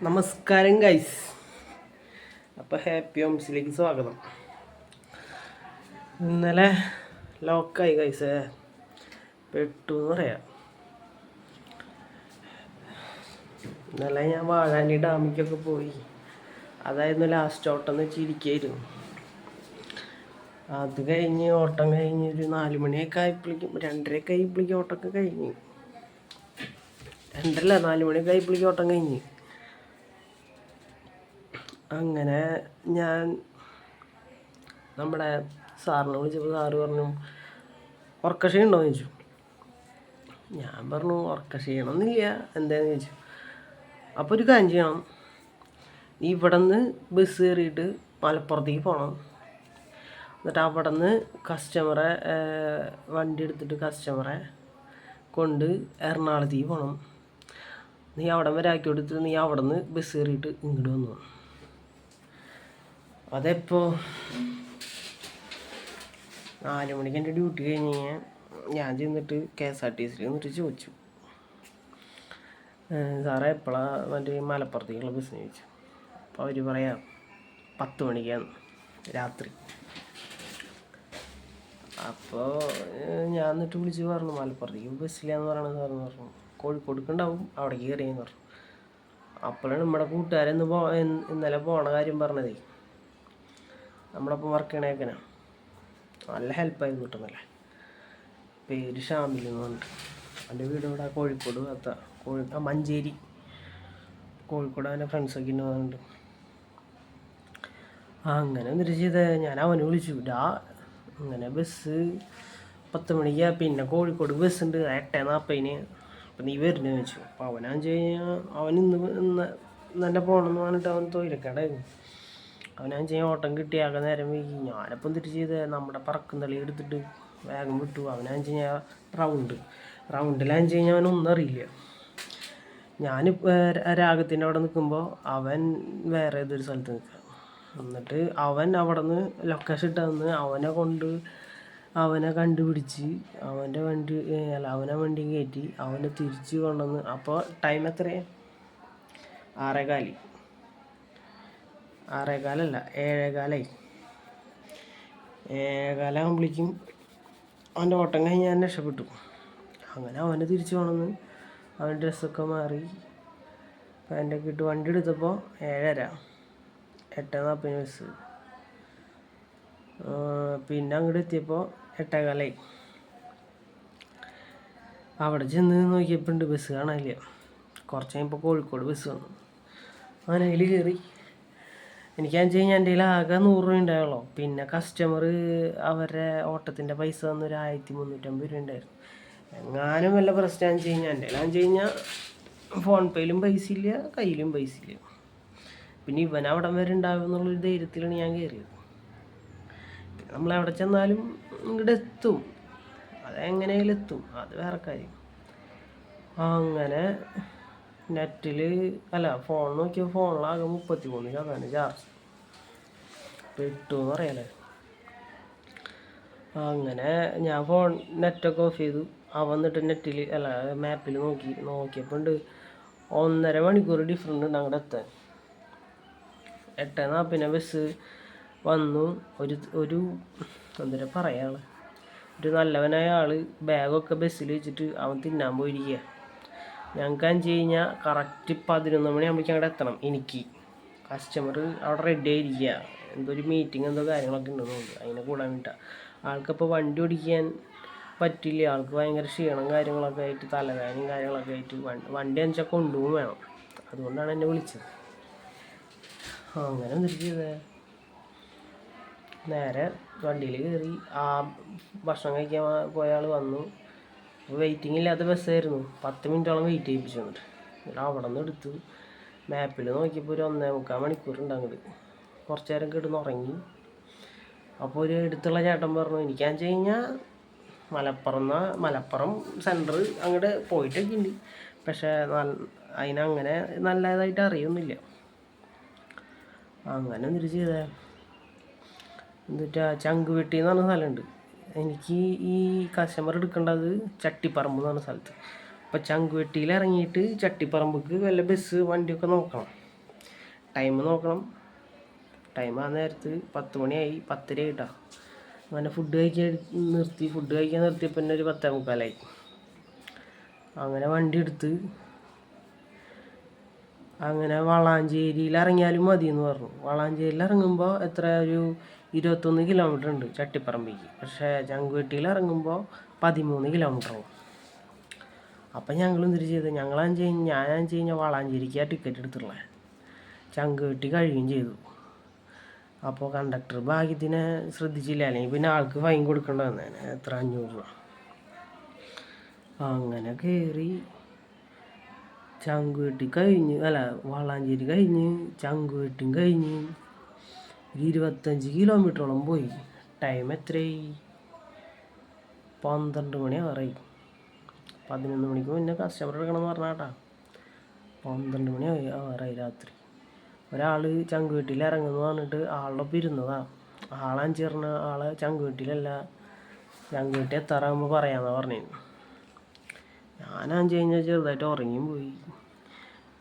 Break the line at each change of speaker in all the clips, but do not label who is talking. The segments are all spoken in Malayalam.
നമസ്കാരം ഗൈസ്. അപ്പോൾ ഹാപ്പി ഹോംസിലേക്ക് സ്വാഗതം. ഇന്നലെ ലോക്കായി ഗൈസ്, പെട്ടു എന്ന് പറയാം. ഇന്നലെ ഞാൻ വാഴാനി ഡാമിക്കൊക്കെ പോയി. അതായിരുന്നു ലാസ്റ്റ് ഓട്ടം എന്ന് വെച്ചിരിക്കുകയായിരുന്നു. അത് കഴിഞ്ഞ് ഓട്ടം കഴിഞ്ഞ് ഒരു 4 മണിയൊക്കെ ആയപ്പോഴേക്കും 2:30 ആയപ്പോഴേക്കും ഓട്ടമൊക്കെ കഴിഞ്ഞ് 4 മണിയൊക്കെ ആയപ്പോഴേക്കും ഓട്ടം കഴിഞ്ഞ്. അങ്ങനെ ഞാൻ നമ്മുടെ സാറിനെ വിളിച്ചപ്പോൾ സാറ് പറഞ്ഞു ഉറക്കക്ഷീണം ഉണ്ടോ എന്ന് ചോദിച്ചു. ഞാൻ പറഞ്ഞു ഉറക്കക്ഷീണമെന്നില്ല, എന്താണെന്ന് ചോദിച്ചു. അപ്പോൾ ഒരു കാര്യം ചെയ്യണം, നീ ഇവിടെ നിന്ന് ബസ് കയറിയിട്ട് മലപ്പുറത്തേക്ക് പോകണം. എന്നിട്ട് അവിടെ നിന്ന് വണ്ടി എടുത്തിട്ട് കസ്റ്റമറെ കൊണ്ട് എറണാകുളത്തേക്ക് പോകണം. നീ അവിടെ വരെ ആക്കി കൊടുത്തിട്ട് നീ അവിടെ നിന്ന് ബസ് കയറിയിട്ട് ഇങ്ങോട്ട് വന്നു. അതെപ്പോൾ 4 മണിക്ക് എൻ്റെ ഡ്യൂട്ടി കഴിഞ്ഞ് ഞാൻ ചെന്നിട്ട് KSRTC എന്നിട്ട് ചോദിച്ചു, സാറേ എപ്പോഴാണ് മറ്റേ മലപ്പുറത്തേക്കുള്ള ബസ്സിന് ചോദിച്ചു. അപ്പോൾ അവർ പറയാം 10 മണിക്കാണ് രാത്രി. അപ്പോൾ ഞാൻ എന്നിട്ട് വിളിച്ച് പറഞ്ഞു മലപ്പുറത്തേക്ക് ബസ്സില്ലാന്ന് പറയണത് സാറെന്ന് പറഞ്ഞു. കോഴിക്കോടുക്കുണ്ടാവും, അവിടേക്ക് കയറിയെന്ന് പറഞ്ഞു. അപ്പോഴാണ് നമ്മുടെ കൂട്ടുകാരെന്ന് ഇന്നലെ പോണ കാര്യം പറഞ്ഞതേ. നമ്മളപ്പം വർക്ക് ചെയ്യണേക്കനാ നല്ല ഹെൽപ്പായിരുന്നു കിട്ടുന്നല്ലേ. പേര് ഷാമിൽ എന്ന് പറഞ്ഞിട്ട്. എൻ്റെ വീട് ഇവിടെ കോഴിക്കോട് മഞ്ചേരി, കോഴിക്കോട് അവൻ്റെ ഫ്രണ്ട്സൊക്കെ ഉണ്ട് പറഞ്ഞിട്ട്. അങ്ങനെ എന്നിട്ട് ചെയ്ത് ഞാൻ അവനെ വിളിച്ചു. അങ്ങനെ ബസ് 10 മണിക്ക്, പിന്നെ കോഴിക്കോട് ബസ് ഉണ്ട് 8:40. അപ്പം നീ വരുന്നതെന്ന് വെച്ചു. അപ്പോൾ അവനാന്ന് വെച്ച് കഴിഞ്ഞാൽ അവൻ ഇന്ന് തന്നെ പോകണമെന്ന് പറഞ്ഞിട്ട് അവൻ തൊഴിലക്കേടായിരുന്നു. അവനാന്ന് വെച്ച് കഴിഞ്ഞാൽ ഓട്ടം കിട്ടിയാകെ നേരം വൈകി. ഞാനപ്പം എന്നിട്ട് ചെയ്ത് നമ്മുടെ പറക്കുംതളി എടുത്തിട്ട് വേഗം വിട്ടു. അവനാന്ന് വെച്ച് കഴിഞ്ഞാൽ റൗണ്ടിലാന്ന് വെച്ച് കഴിഞ്ഞാൽ അവനൊന്നും അറിയില്ല. ഞാൻ രാഗത്തിൻ്റെ അവിടെ നിൽക്കുമ്പോൾ അവൻ വേറെ ഏതൊരു സ്ഥലത്ത് നിൽക്കുക. എന്നിട്ട് അവൻ അവിടെ നിന്ന് ലൊക്കേഷൻ ഇട്ട് തന്ന് അവനെ കണ്ടുപിടിച്ച് അവനെ വണ്ടി കയറ്റി അവനെ തിരിച്ച് കൊണ്ടുവന്ന്. അപ്പോൾ ടൈം എത്രയാണ്? 6:15 6:15 7:15 7:15 അവൻ്റെ ഓട്ടം കഴിഞ്ഞ് ഞാൻ രക്ഷപ്പെട്ടു. അങ്ങനെ അവനെ തിരിച്ച് കൊണ്ടുവന്ന് അവൻ ഡ്രസ്സൊക്കെ മാറി പാൻ്റൊക്കെ ഇട്ട് വണ്ടി എടുത്തപ്പോൾ 7:30 8:40 ബസ്. പിന്നെ അങ്ങോട്ട് എത്തിയപ്പോൾ 8:15. അവിടെ ചെന്ന് നോക്കിയപ്പോൾ ഉണ്ട് ബസ് കാണാനില്ല. കുറച്ച് കഴിയുമ്പോൾ കോഴിക്കോട് ബസ് വന്നു. അങ്ങനെ അതിൽ കയറി. എനിക്കാന്ന് വെച്ച് കഴിഞ്ഞാൽ എൻ്റെ കയ്യിൽ ആകെ 100 രൂപ ഉണ്ടായുള്ളൂ. പിന്നെ കസ്റ്റമർ അവരുടെ ഓട്ടത്തിൻ്റെ പൈസ തന്നൊരു 1350 രൂപ ഉണ്ടായിരുന്നു. എങ്ങാനും വല്ല പ്രശ്നമാണെന്ന് വെച്ച് കഴിഞ്ഞാൽ എൻ്റെ കയ്യിലാന്ന് വെച്ച് കഴിഞ്ഞാൽ ഫോൺ പേയിലും പൈസ ഇല്ല, കയ്യിലും പൈസ ഇല്ല. പിന്നെ ഇവൻ അവിടെ വരെ ഉണ്ടാവും എന്നുള്ളൊരു ധൈര്യത്തിലാണ് ഞാൻ കയറിയത്. നമ്മളെവിടെ ചെന്നാലും ഇങ്ങോട്ട് എത്തും, അതെങ്ങനെയെങ്കിലും എത്തും, അത് വേറെ കാര്യം. അങ്ങനെ ഫോൺ നോക്കിയപ്പോൾ ഫോണിലാകെ 33 രൂപയാണ് ചാർജ്. പെട്ടു എന്ന് പറയാല്ലേ. അങ്ങനെ ഞാൻ നെറ്റൊക്കെ ഓഫ് ചെയ്തു. വന്നിട്ട് മാപ്പിൽ നോക്കിയപ്പോൾ ഉണ്ട് 1.5 മണിക്കൂർ ഡിഫറൻറ്റ് ഉണ്ട് അങ്ങോട്ട് എത്താൻ. 8:40 ബസ് വന്നു. ഒരു എന്താ പറയാള്, ഒരു നല്ലവനായ ആൾ ബാഗൊക്കെ ബസ്സിൽ വെച്ചിട്ട് അവൻ തിന്നാൻ പോയിരിക്കുക. ഞങ്ങൾക്കാന്ന് വെച്ച് കഴിഞ്ഞാൽ കറക്റ്റ് 11 മണിയാകുമ്പോഴേക്കും അങ്ങോട്ട് എത്തണം. എനിക്ക് കസ്റ്റമർ അവിടെ റെഡി ആയിരിക്കുക, ഒരു മീറ്റിംഗ് കാര്യങ്ങളൊക്കെ ഉണ്ടെന്ന് തോന്നുന്നു, അതിനെ കൂടാൻ വേണ്ടിയിട്ടാണ്. ആൾക്കപ്പോൾ വണ്ടി ഓടിക്കാൻ പറ്റില്ല. ആൾക്ക് ഭയങ്കര ക്ഷീണം കാര്യങ്ങളൊക്കെ ആയിട്ട്, തലവേദനയും കാര്യങ്ങളൊക്കെ ആയിട്ട് വണ്ടി വെച്ചാൽ കൊണ്ടുപോകും വേണം. അതുകൊണ്ടാണ് എന്നെ വിളിച്ചത്. അങ്ങനെ എന്നിട്ട് ചെയ്തേ, നേരെ വണ്ടിയിൽ കയറി. ഭക്ഷണം കഴിക്കാൻ പോയ ആൾ വന്നു. വെയിറ്റിംഗ് ഇല്ലാത്ത ബസ്സായിരുന്നു. 10 മിനിറ്റോളം വെയിറ്റ് ചെയ്യിപ്പിച്ചു. എന്നിട്ട് അവിടെ നിന്ന് എടുത്തു. മാപ്പിൽ നോക്കിയപ്പോൾ ഒരു 1.25 മണിക്കൂറുണ്ട് അങ്ങോട്ട്. കുറച്ച് നേരം കിടന്നുറങ്ങി. അപ്പോൾ ഒരു അടുത്തുള്ള ചേട്ടൻ പറഞ്ഞു, എനിക്കാന്ന് വെച്ച് കഴിഞ്ഞാൽ മലപ്പുറം സെൻറ്റർ അങ്ങോട്ട് പോയിട്ടൊക്കെ ഉണ്ട്, പക്ഷേ അതിനങ്ങനെ നല്ലതായിട്ട് അറിയൊന്നുമില്ല. അങ്ങനെ എന്നിട്ട് ചെയ്തേ, ചങ്കുവെട്ടി എന്ന് പറഞ്ഞ സ്ഥലമുണ്ട്. എനിക്ക് ഈ കസ്റ്റമർ എടുക്കേണ്ടത് ചട്ടിപ്പറമ്പ് എന്ന് പറഞ്ഞ സ്ഥലത്ത്. അപ്പോൾ ചങ്കുവെട്ടിയിൽ ഇറങ്ങിയിട്ട് ചട്ടിപ്പറമ്പക്ക് വല്ല ബസ് വണ്ടിയൊക്കെ നോക്കണം. ടൈം നോക്കണം. ടൈം ആ നേരത്ത് 10 മണിയായി, 10:30 ആയിട്ടാ. അങ്ങനെ ഫുഡ് കഴിക്കാൻ നിർത്തിയപ്പോൾ തന്നെ ഒരു 10:45. അങ്ങനെ വണ്ടി എടുത്ത് അങ്ങനെ വളാഞ്ചേരിയിൽ ഇറങ്ങിയാലും മതി എന്ന് പറഞ്ഞു. വളാഞ്ചേരിയിൽ ഇറങ്ങുമ്പോൾ എത്ര ഒരു 21 കിലോമീറ്റർ ഉണ്ട് ചട്ടിപ്പറമ്പിക്ക്. പക്ഷേ ചങ്കുവെട്ടിയിൽ ഇറങ്ങുമ്പോൾ 13 കിലോമീറ്ററാവും. അപ്പം ഞങ്ങൾ എന്തിട്ട് ചെയ്ത്, ഞാനാണെന്ന് കഴിഞ്ഞാൽ വളാഞ്ചേരിക്ക് ടിക്കറ്റ് എടുത്തിട്ടുള്ളത്. ചങ്കുവെട്ടി കഴിയുകയും ചെയ്തു. അപ്പോൾ കണ്ടക്ടർ ഭാഗ്യത്തിന് ശ്രദ്ധിച്ചില്ല, അല്ലെങ്കിൽ പിന്നെ ആൾക്ക് ഫൈൻ കൊടുക്കേണ്ട വന്നേനെ, എത്ര 500 രൂപ. അങ്ങനെ കയറി ചങ്കുവെട്ടി കഴിഞ്ഞ്, വളാഞ്ചേരി കഴിഞ്ഞ് ചങ്കുവെട്ടിയും കഴിഞ്ഞ് 25 കിലോമീറ്ററോളം പോയി. ടൈം എത്രയായി? 12 മണിയാറായി. 11 മണിക്ക് മുന്നേ കസ്റ്റമർ എടുക്കണമെന്ന് പറഞ്ഞാട്ടാ. 12 മണിയായി ആറായി രാത്രി. ഒരാൾ ചങ്കുവെട്ടിയിൽ ഇറങ്ങുമെന്ന് പറഞ്ഞിട്ട് ആളുടെ ഒപ്പം ഇരുന്നതാ. ആളഞ്ച് പറഞ്ഞ ആളെ ചങ്കുവെട്ടിയിലല്ല, ചങ്കുവെട്ടി എത്താറാകുമ്പോൾ പറയാമെന്നാണ് പറഞ്ഞിരുന്നു. ഞാനഞ്ച് കഴിഞ്ഞാൽ ചെറുതായിട്ട് ഉറങ്ങിയും പോയി.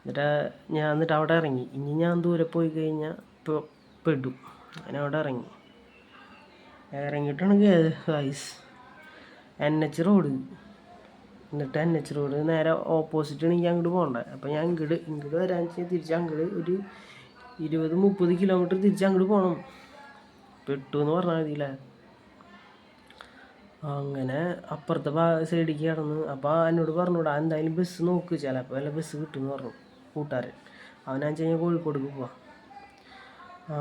എന്നിട്ട് അവിടെ ഇറങ്ങി. ഇനി ഞാൻ ദൂരെ പോയി കഴിഞ്ഞാൽ പെടും. അങ്ങനെ അവിടെ ഇറങ്ങിയിട്ടാണ് ഗൈസ് NH റോഡ്. എന്നിട്ട് NH റോഡ് നേരെ ഓപ്പോസിറ്റ് എനിക്ക് അങ്ങോട്ട് പോകണ്ടേ. അപ്പോൾ ഞാൻ ഇങ്ങോട്ട് വരാൻ വെച്ചാൽ തിരിച്ച് അങ്ങോട്ട് ഒരു 20-30 കിലോമീറ്റർ തിരിച്ച് അങ്ങോട്ട് പോകണം. പെട്ടു എന്ന് പറഞ്ഞാൽ മതിയില്ലേ. അങ്ങനെ അപ്പുറത്തെ സൈഡിലേക്ക് കിടന്ന്. അപ്പോൾ എന്നോട് പറഞ്ഞൂടാ, എന്തായാലും ബസ് നോക്ക്, ചിലപ്പോൾ വല്ല ബസ് കിട്ടുമെന്ന് പറഞ്ഞു കൂട്ടുകാരൻ. അവനാണെന്ന് കഴിഞ്ഞാൽ കോഴിക്കോടേക്ക് പോവാം.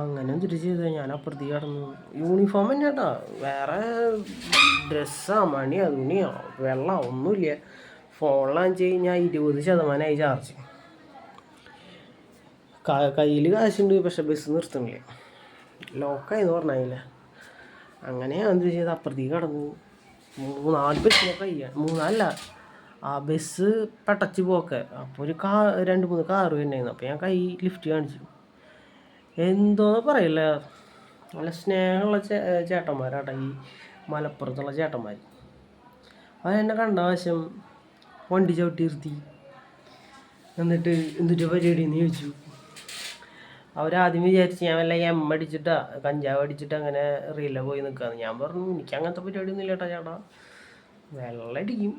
അങ്ങനെ തിരിച്ച് ചെയ്താൽ ഞാൻ അപ്പുറത്തേക്ക് കിടന്നു. യൂണിഫോം തന്നെ കേട്ടോ, വേറെ ഡ്രസ്സാ മണിയാ തുണിയോ വെള്ളം ഒന്നുമില്ല. ഫോണിലാണെന്ന് വെച്ച് കഴിഞ്ഞാൽ 20% ചാർജ്. കയ്യിൽ കാശുണ്ട്, പക്ഷെ ബസ് നിർത്തുന്നില്ല, ലോക്കായെന്ന് പറഞ്ഞില്ല. അങ്ങനെ ഞാൻ എന്ത് ചെയ്ത് അപ്പുറത്തേക്ക് കിടന്നു. 3-4 ബസ്സിനെ കഴിയാൻ, 3 ആ ബസ് പെട്ടച്ച് പോക്കെ. അപ്പോൾ ഒരു 2-3 കാറ് തന്നെയായിരുന്നു. അപ്പോൾ ഞാൻ കൈ ലിഫ്റ്റ് കാണിച്ചു. എന്തോന്ന് പറയില്ല, നല്ല സ്നേഹമുള്ള ചേട്ടന്മാരാട്ടോ ഈ മലപ്പുറത്തുള്ള ചേട്ടന്മാർ. അതെന്നെ കണ്ട വശം വണ്ടി ചവിട്ടി നിർത്തി. എന്നിട്ട് എന്തിട്ട് പരിപാടി എന്ന് ചോദിച്ചു. അവരാദ്യം വിചാരിച്ച് ഞാൻ വല്ല അടിച്ചിട്ടാ കഞ്ചാവ് അടിച്ചിട്ട് അങ്ങനെ റീല പോയി നിൽക്കാന്ന്. ഞാൻ പറഞ്ഞു എനിക്ക് അങ്ങനത്തെ പരിപാടിയൊന്നും ഇല്ല ചേട്ടാ, വെള്ളം അടിക്കും,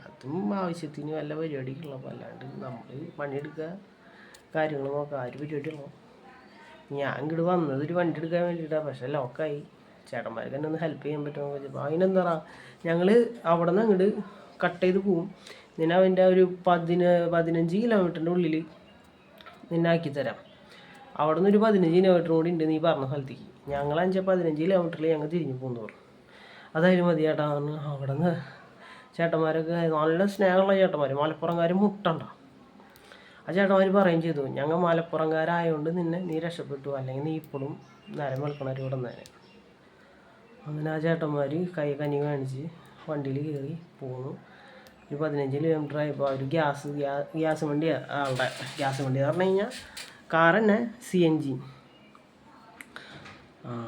അതും ആവശ്യത്തിന് വല്ല പരിപാടിക്കുള്ളപ്പോൾ, അല്ലാണ്ട് നമ്മൾ പണിയെടുക്കുക കാര്യങ്ങൾ നോക്കുക ആ ഒരു പരിപാടിയുള്ളൂ. ഞാൻ ഇങ്ങോട്ട് വന്നത് ഒരു വണ്ടി എടുക്കാൻ വേണ്ടിയിട്ടാണ്, പക്ഷേ ലോക്കായി. ചേട്ടന്മാർക്ക് തന്നെ ഒന്ന് ഹെൽപ്പ് ചെയ്യാൻ പറ്റുമോ ചോദിച്ചപ്പോൾ അതിനെന്താ, ഞങ്ങൾ അവിടെ നിന്ന് അങ്ങോട്ട് കട്ട് ചെയ്ത് പോവും, നിന്നെ അവൻ്റെ ഒരു 15 കിലോമീറ്ററിൻ്റെ ഉള്ളിൽ നിന്നെ ആക്കിത്തരാം. അവിടെ നിന്ന് ഒരു 15 കിലോമീറ്റർ കൂടി ഉണ്ട് നീ പറഞ്ഞ സ്ഥലത്തേക്ക്. ഞങ്ങൾ 15 കിലോമീറ്ററിൽ ഞങ്ങൾ തിരിഞ്ഞ് പോകുന്നു പറഞ്ഞു. അതായാലും മതി ചേട്ടാ പറഞ്ഞു. അവിടെ നിന്ന് ചേട്ടന്മാരൊക്കെ നല്ല സ്നേഹമുള്ള ചേട്ടന്മാർ, മലപ്പുറംകാർ മുട്ടണ്ട. ആ ചേട്ടന്മാർ പറയുകയും ചെയ്തു, ഞങ്ങൾ മലപ്പുറംകാരായതുകൊണ്ട് നീ രക്ഷപ്പെട്ടു, അല്ലെങ്കിൽ നീ ഇപ്പോഴും നേരം വെളുക്കണവർ ഇവിടെ നേരെ. അങ്ങനെ ആ ചേട്ടന്മാർ കനി കാണിച്ച് വണ്ടിയിൽ കയറി പോന്നു. ഒരു 15 കിലോമീറ്റർ ആയപ്പോൾ അവർ ഗ്യാസ് വണ്ടി, ആളുടെ ഗ്യാസ് വണ്ടി എന്ന് പറഞ്ഞു കഴിഞ്ഞാൽ കാർ തന്നെ CNG.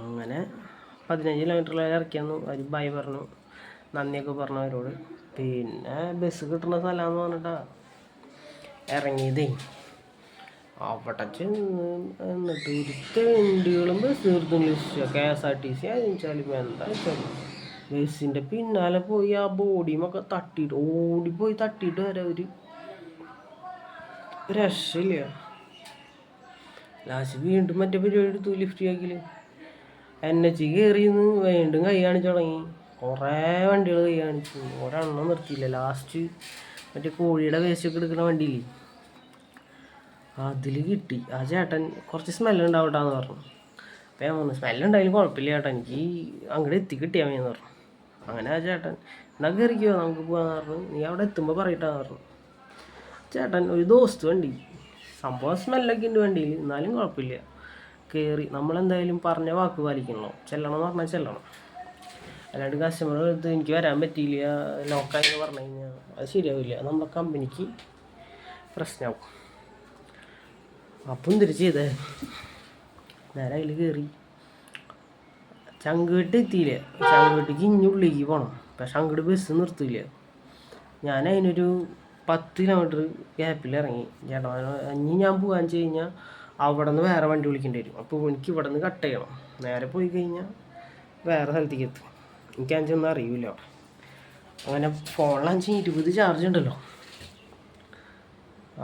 അങ്ങനെ 15 കിലോമീറ്ററിൽ ഇറക്കിയെന്നു. അവർ ബൈ പറഞ്ഞു, നന്ദിയൊക്കെ പറഞ്ഞു അവരോട്. പിന്നെ ബസ് കിട്ടുന്ന സ്ഥലമാണെന്ന് പറഞ്ഞിട്ടാ ഇറങ്ങിയതേ. അവിടെ ചെന്ന് എന്നിട്ട് ഒരു തെണ്ടികളും ബസ് നിർത്തുന്നില്ല. KSRTC ആയിരിച്ചാലും എന്താ വെച്ചാൽ ബസ്സിൻ്റെ പിന്നാലെ പോയി ആ ബോഡിയുമൊക്കെ തട്ടിയിട്ട് ഓടിപ്പോയി തട്ടിയിട്ട് വരെ ഒരു രക്ഷയില്ല. ലാസ്റ്റ് വീണ്ടും മറ്റേ പരിപാടി എടുത്തു, ലിഫ്റ്റ് ആക്കിൽ NH കയറിയെന്ന് വീണ്ടും കൈ കാണിച്ചു തുടങ്ങി. കുറേ വണ്ടികൾ കൈ കാണിച്ചു, ഒരെണ്ണം നിർത്തിയില്ല. ലാസ്റ്റ് മറ്റേ കോഴിയുടെ വേസ്റ്റൊക്കെ എടുക്കുന്ന വണ്ടിയില്ലേ അതിൽ കിട്ടി. ആ ചേട്ടൻ കുറച്ച് സ്മെല്ലുണ്ടാവട്ടാന്ന് പറഞ്ഞു. അപ്പോൾ ഞാൻ പറഞ്ഞു സ്മെല്ലുണ്ടായാലും കുഴപ്പമില്ല ചേട്ടാ, എനിക്ക് അങ്ങോട്ട് കിട്ടിയാൽ മതിയെന്ന് പറഞ്ഞു. അങ്ങനെ ആ ചേട്ടൻ എന്നാൽ കയറിക്കോ നമുക്ക് പോകാമെന്ന് പറഞ്ഞു. നീ അവിടെ എത്തുമ്പോൾ പറയട്ടാന്ന് പറഞ്ഞു. ചേട്ടൻ ഒരു ദോസ്ത് വണ്ടി, സംഭവം സ്മെല്ലൊക്കെ ഉണ്ട് വണ്ടിയിൽ, എന്നാലും കുഴപ്പമില്ല കയറി. നമ്മളെന്തായാലും പറഞ്ഞ വാക്ക് പാലിക്കണല്ലോ, ചെല്ലണം എന്ന് പറഞ്ഞാൽ ചെല്ലണം, അല്ലാണ്ട് കസ്റ്റമർ എടുത്ത് എനിക്ക് വരാൻ പറ്റിയില്ല ലോക്കായെന്ന് പറഞ്ഞു കഴിഞ്ഞാൽ അത് ശരിയാവില്ല, നമ്മുടെ കമ്പനിക്ക് പ്രശ്നമാവും. അപ്പം തിരിച്ച് ചെയ്തേ നേരെ അതിൽ കയറി. ചങ്കുവെട്ടി എത്തിയില്ല, ചങ്കുവെട്ടിക്ക് ഇഞ്ഞുള്ളിലേക്ക് പോകണം, പക്ഷെ അങ്ങോട്ട് ബസ് നിർത്തില്ല. ഞാൻ അതിനൊരു 10 കിലോമീറ്റർ ഗ്യാപ്പിൽ ഇറങ്ങി. ചേട്ടാ ഇനി ഞാൻ പോകാന്ന് വെച്ച് കഴിഞ്ഞാൽ അവിടെ നിന്ന് വേറെ വണ്ടി വിളിക്കേണ്ടി വരും. അപ്പോൾ എനിക്ക് ഇവിടെ നിന്ന് കട്ട് ചെയ്യണം. നേരെ പോയി കഴിഞ്ഞാൽ വേറെ സ്ഥലത്തേക്ക് എത്തും. എനിക്ക് അഞ്ചൊന്നും അറിയില്ല അവിടെ. അങ്ങനെ ഫോണിൽ 520 ചാർജ് ഉണ്ടല്ലോ.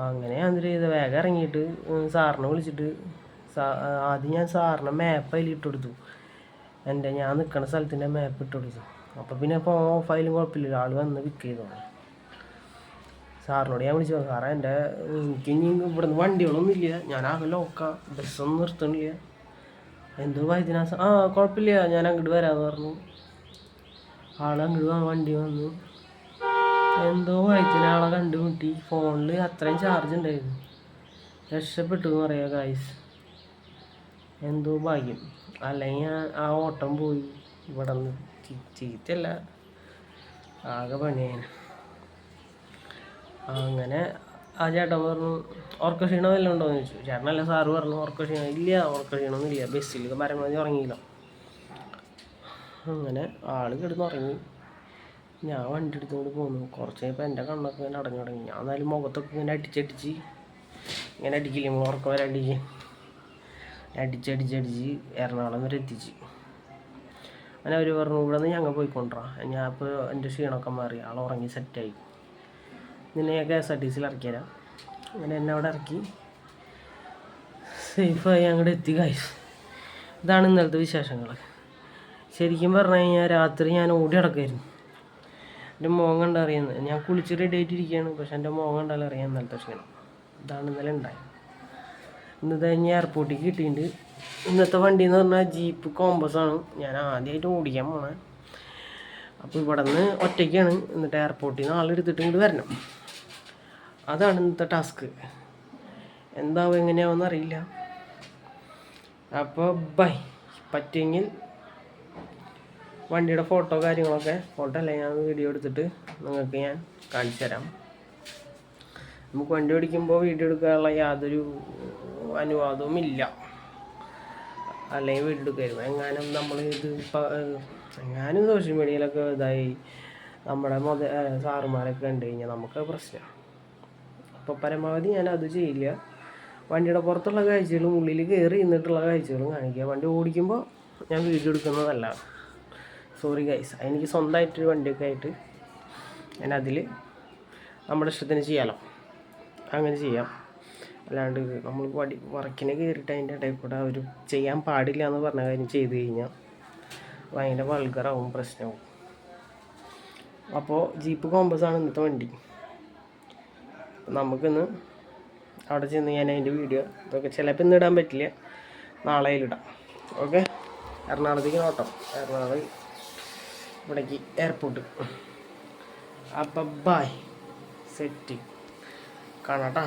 അങ്ങനെ ഞാൻ എന്ത് ചെയ്ത് വേഗം ഇറങ്ങിയിട്ട് സാറിനെ വിളിച്ചിട്ട് ആദ്യം ഞാൻ സാറിനെ മാപ്പ് അതിൽ ഇട്ട് കൊടുത്തു. ഞാൻ നിൽക്കുന്ന സ്ഥലത്തിൻ്റെ മാപ്പ് ഇട്ട് കൊടുത്തു. അപ്പോൾ പിന്നെ ഫോൺ ഓഫായാലും കുഴപ്പമില്ല, ആൾ വന്ന് പിക്ക് ചെയ്തോളാം. സാറിനോട് ഞാൻ വിളിച്ചു, സാറേ എനിക്ക് ഇനി ഇവിടെ നിന്ന് വണ്ടികളൊന്നും ഇല്ല, ഞാനാകെ ലോക്കാം, ബസ്സൊന്നും നിർത്തണില്ല, എന്തോ കാര്യത്തിനാ കുഴപ്പമില്ല ഞാൻ അങ്ങോട്ട് വരാമെന്ന് പറഞ്ഞു. അങ്ങോട്ട് വണ്ടി വന്നു. എന്തോ കാര്യത്തിന് ആളെ കണ്ടുമുട്ടി. ഫോണിൽ അത്രയും ചാർജ് ഉണ്ടായിരുന്നു. രക്ഷപ്പെട്ടു എന്ന് പറയാം ഗായ്സ്. എന്തോ ഭാഗ്യം, അല്ലെങ്കിൽ ആ ഓട്ടം പോയി. ഇവിടെ നിന്ന് ചീത്തല്ല, ആകെ പണിയാണ്. അങ്ങനെ ആ ചേട്ടൻ പറഞ്ഞു ഉറക്ക ക്ഷീണം വല്ലതും ഉണ്ടോ എന്ന് ചോദിച്ചു. ചേട്ടനല്ല സാറ് പറഞ്ഞു ഉറക്ക ക്ഷീണം ഇല്ല, ഉറക്ക ക്ഷീണമൊന്നും ഇല്ല, ബസ്സിൽ പരമാവധി ഉറങ്ങിയില്ല. അങ്ങനെ ആൾ കിടന്നുറങ്ങി. ഞാൻ വണ്ടി എടുത്തുകൊണ്ട് പോന്നു. കുറച്ച് കഴിഞ്ഞപ്പോൾ എൻ്റെ കണ്ണൊക്കെ ഇങ്ങനെ അടഞ്ഞു തുടങ്ങി. ഞാൻ എന്നാലും മുഖത്തൊക്കെ ഇങ്ങനെ അടിച്ചടിച്ച് ഇങ്ങനെ അടിക്കില്ലേ നമ്മൾ ഉറക്കം വരെ അടിച്ചടിച്ച് എറണാകുളം വരെ എത്തിച്ച്. അങ്ങനെ അവർ പറഞ്ഞു ഇവിടെ നിന്ന് ഞങ്ങൾ പോയിക്കൊണ്ടിരാം. ഞാൻ ഇപ്പോൾ എൻ്റെ ക്ഷീണമൊക്കെ മാറി, ആൾ ഉറങ്ങി സെറ്റായി, നിന്നെ ഞാൻ KSRTC ഇറക്കിത്തരാം. അങ്ങനെ എന്നെ അവിടെ ഇറക്കി സേഫായി അങ്ങോട്ട് എത്തി ഗൈസ്. ഇതാണ് ഇന്നലത്തെ വിശേഷങ്ങൾ. ശരിക്കും പറഞ്ഞു കഴിഞ്ഞാൽ രാത്രി ഞാൻ ഓടി നടക്കുമായിരുന്നു. എൻ്റെ മോൻ കണ്ടറിയുന്നത്, ഞാൻ കുളിച്ച് റെഡി ആയിട്ടിരിക്കുകയാണ്, പക്ഷെ എൻ്റെ മോൻ കണ്ടാലും അറിയാം ഇന്നലത്തെ ക്ഷീണം. ഇതാണ് ഇന്നലെ ഉണ്ടായത്. ഇന്നത്തെ കഴിഞ്ഞ് എയർപോർട്ടിൽ കിട്ടിയിട്ടുണ്ട്. ഇന്നത്തെ വണ്ടി എന്ന് പറഞ്ഞാൽ ജീപ്പ് കോമ്പസാണ്. ഞാൻ ആദ്യമായിട്ട് ഓടിക്കാൻ പോണേ. അപ്പോൾ ഇവിടെ നിന്ന് ഒറ്റയ്ക്കാണ്. എന്നിട്ട് എയർപോർട്ടിൽ നിന്ന് ആളെടുത്തിട്ട് ഇങ്ങോട്ട് വരണം. അതാണ് ഇന്നത്തെ ടാസ്ക്. എന്താവും എങ്ങനെയാവുമെന്ന് അറിയില്ല. അപ്പോൾ ബൈ. പറ്റുമെങ്കിൽ വണ്ടിയുടെ ഫോട്ടോ അല്ല ഞാൻ വീഡിയോ എടുത്തിട്ട് നിങ്ങൾക്ക് ഞാൻ കാണിച്ചു തരാം. നമുക്ക് വണ്ടി ഓടിക്കുമ്പോൾ വീഡിയോ എടുക്കാനുള്ള യാതൊരു അനുവാദവും ഇല്ല, അല്ലെങ്കിൽ വീഡിയോ എടുക്കരുത്. എങ്ങാനും നമ്മൾ എങ്ങാനും സോഷ്യൽ മീഡിയയിലൊക്കെ ഇതായി നമ്മുടെ സാറുമാരൊക്കെ കണ്ടു കഴിഞ്ഞാൽ നമുക്ക് പ്രശ്നമാണ്. അപ്പോൾ പരമാവധി ഞാൻ അത് ചെയ്യില്ല. വണ്ടിയുടെ പുറത്തുള്ള കാഴ്ചകളും ഉള്ളിൽ കയറി നിന്നിട്ടുള്ള കാഴ്ചകളും കാണിക്കുക. വണ്ടി ഓടിക്കുമ്പോൾ ഞാൻ വീഡിയോ എടുക്കുന്നതല്ല. Sorry guys. എനിക്ക് സ്വന്തമായിട്ടൊരു വണ്ടിയൊക്കെ ആയിട്ട് ഞാൻ അതിൽ നമ്മുടെ ഇഷ്ടത്തിന് ചെയ്യാമല്ലോ, അങ്ങനെ ചെയ്യാം. അല്ലാണ്ട് നമ്മൾ വർക്കിന് കയറിയിട്ട് അതിൻ്റെ ഇടയിൽ കൂടെ അവർ ചെയ്യാൻ പാടില്ല എന്ന് പറഞ്ഞ കാര്യം ചെയ്ത് കഴിഞ്ഞാൽ ഭയങ്കര വൾഗറാവും, പ്രശ്നമാവും. അപ്പോൾ ജീപ്പ് കോമ്പസാണ് ഇന്നത്തെ വണ്ടി. നമുക്കിന്ന് അവിടെ ചെന്ന് ഞാൻ അതിൻ്റെ വീഡിയോ ഇതൊക്കെ ചിലപ്പോൾ ഇന്ന് ഇടാൻ പറ്റില്ല, നാളെ ഇടാം. ഓക്കെ. എറണാകുളത്തേക്ക് നോട്ടം, എറണാകുളം ഇവിടേക്ക് എയർപോർട്ട്. അപ്പം ബൈ, സെറ്റ് കാണാട്ടാ.